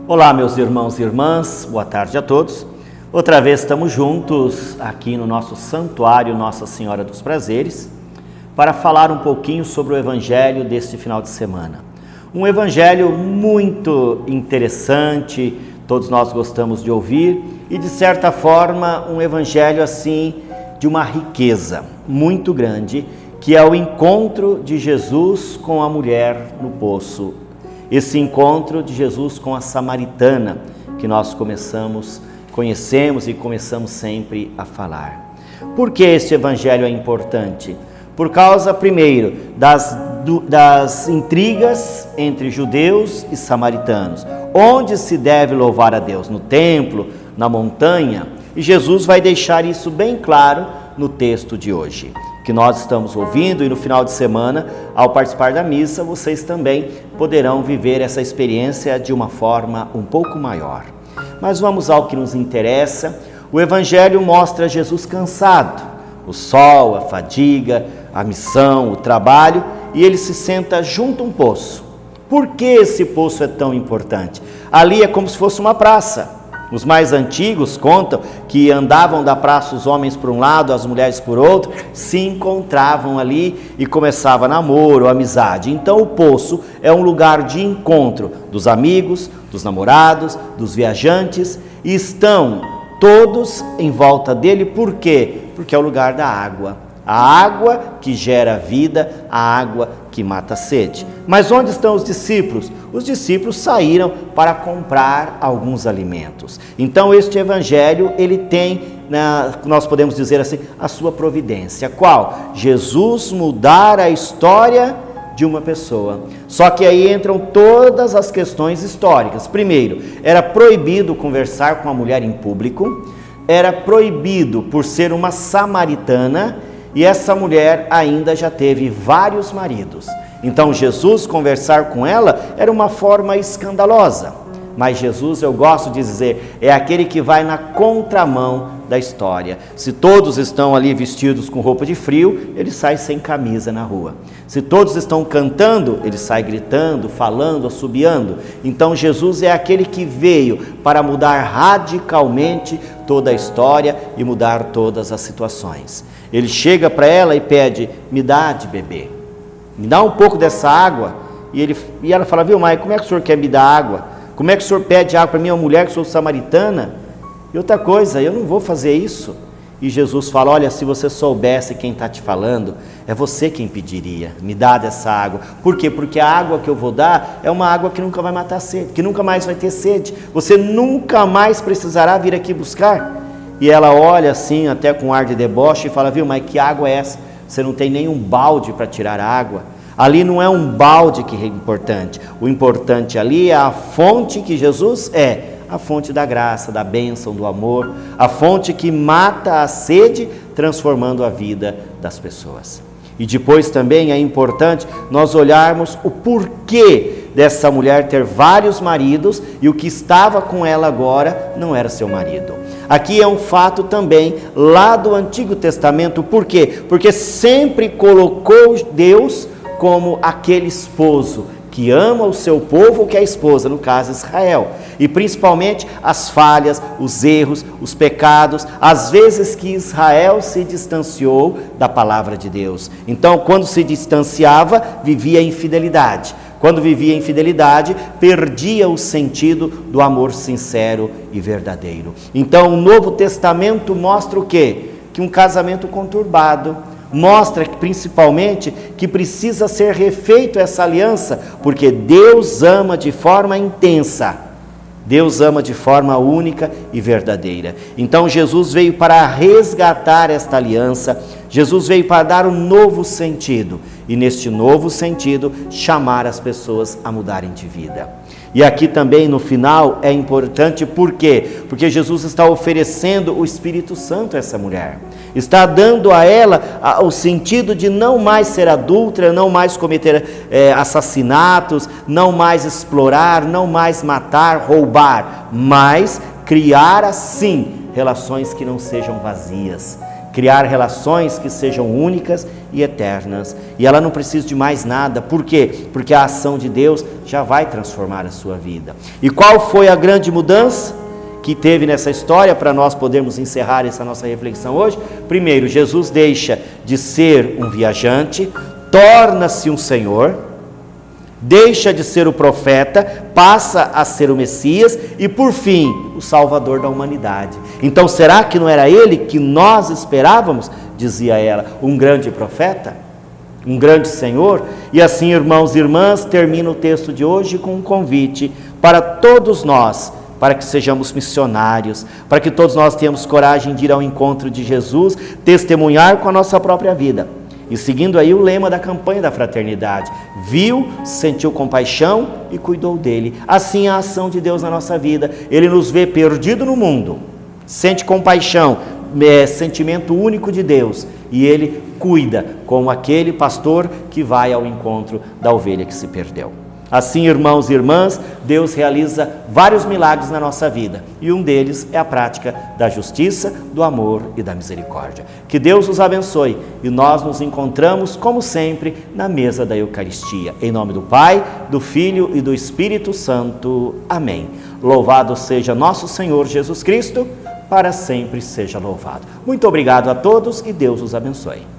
Olá, meus irmãos e irmãs, boa tarde a todos. Outra vez estamos juntos aqui no nosso santuário Nossa Senhora dos Prazeres para falar um pouquinho sobre o evangelho deste final de semana. Um evangelho muito interessante, todos nós gostamos de ouvir e de certa forma um evangelho assim de uma riqueza muito grande, que é o encontro de Jesus com a mulher no poço. Esse encontro de Jesus com a samaritana, que nós conhecemos e começamos sempre a falar. Por que este evangelho é importante? Por causa, primeiro, das intrigas entre judeus e samaritanos. Onde se deve louvar a Deus? No templo, na montanha? E Jesus vai deixar isso bem claro no texto de hoje, que nós estamos ouvindo, e no final de semana, ao participar da missa, vocês também poderão viver essa experiência de uma forma um pouco maior. Mas vamos ao que nos interessa. O Evangelho mostra Jesus cansado, o sol, a fadiga, a missão, o trabalho, e ele se senta junto a um poço. Por que esse poço é tão importante? Ali é como se fosse uma praça. Os mais antigos contam que andavam da praça os homens por um lado, as mulheres por outro, se encontravam ali e começava namoro, amizade. Então o poço é um lugar de encontro dos amigos, dos namorados, dos viajantes, e estão todos em volta dele. Por quê? Porque é o lugar da água. A água que gera vida, a água que mata a sede. Mas onde estão os discípulos? Os discípulos saíram para comprar alguns alimentos. Então este evangelho, ele tem, nós podemos dizer assim, a sua providência. Qual? Jesus mudar a história de uma pessoa. Só que aí entram todas as questões históricas. Primeiro, era proibido conversar com a mulher em público, era proibido por ser uma samaritana, e essa mulher ainda já teve vários maridos. Então Jesus conversar com ela era uma forma escandalosa. Mas Jesus, eu gosto de dizer, é aquele que vai na contramão da história. Se todos estão ali vestidos com roupa de frio, ele sai sem camisa na rua. Se todos estão cantando, ele sai gritando, falando, assobiando. Então Jesus é aquele que veio para mudar radicalmente toda a história e mudar todas as situações. Ele chega para ela e pede: me dá de beber, me dá um pouco dessa água. E ela fala: viu, mãe, como é que o senhor quer me dar água? Como é que o senhor pede água para mim, uma mulher que sou samaritana? E outra coisa, eu não vou fazer isso. E Jesus fala: olha, se você soubesse quem está te falando, é você quem pediria, me dá dessa água. Por quê? Porque a água que eu vou dar é uma água que nunca vai matar sede, que nunca mais vai ter sede. Você nunca mais precisará vir aqui buscar. E ela olha assim, até com ar de deboche, e fala: viu, mas que água é essa? Você não tem nenhum balde para tirar a água. Ali não é um balde que é importante. O importante ali é a fonte que Jesus é. A fonte da graça, da bênção, do amor. A fonte que mata a sede, transformando a vida das pessoas. E depois também é importante nós olharmos o porquê dessa mulher ter vários maridos e o que estava com ela agora não era seu marido. Aqui é um fato também lá do Antigo Testamento. Por quê? Porque sempre colocou Deus como aquele esposo que ama o seu povo, que é a esposa, no caso Israel. E principalmente as falhas, os erros, os pecados, as vezes que Israel se distanciou da palavra de Deus. Então, quando se distanciava, vivia infidelidade. Quando vivia infidelidade, perdia o sentido do amor sincero e verdadeiro. Então, o Novo Testamento mostra o quê? Que um casamento conturbado, mostra que, principalmente, que precisa ser refeito essa aliança, porque Deus ama de forma intensa. Deus ama de forma única e verdadeira. Então Jesus veio para resgatar esta aliança, Jesus veio para dar um novo sentido, e neste novo sentido chamar as pessoas a mudarem de vida. E aqui também no final é importante, por quê? Porque Jesus está oferecendo o Espírito Santo a essa mulher. Está dando a ela o sentido de não mais ser adúltera, não mais cometer assassinatos, não mais explorar, não mais matar, roubar, mas criar assim relações que não sejam vazias, criar relações que sejam únicas e eternas. E ela não precisa de mais nada. Por quê? Porque a ação de Deus já vai transformar a sua vida. E qual foi a grande mudança que teve nessa história para nós podermos encerrar essa nossa reflexão hoje? Primeiro, Jesus deixa de ser um viajante, torna-se um Senhor, deixa de ser o profeta, passa a ser o Messias e, por fim, o Salvador da humanidade. Então, será que não era ele que nós esperávamos? Dizia ela, um grande profeta, um grande Senhor. E assim, irmãos e irmãs, termina o texto de hoje com um convite para todos nós, para que sejamos missionários, para que todos nós tenhamos coragem de ir ao encontro de Jesus, testemunhar com a nossa própria vida. E seguindo aí o lema da campanha da fraternidade, viu, sentiu compaixão e cuidou dele. Assim é a ação de Deus na nossa vida. Ele nos vê perdido no mundo, sente compaixão, sentimento único de Deus, e ele cuida como aquele pastor que vai ao encontro da ovelha que se perdeu. Assim, irmãos e irmãs, Deus realiza vários milagres na nossa vida, e um deles é a prática da justiça, do amor e da misericórdia. Que Deus os abençoe, e nós nos encontramos, como sempre, na mesa da Eucaristia. Em nome do Pai, do Filho e do Espírito Santo. Amém. Louvado seja nosso Senhor Jesus Cristo, para sempre seja louvado. Muito obrigado a todos e Deus os abençoe.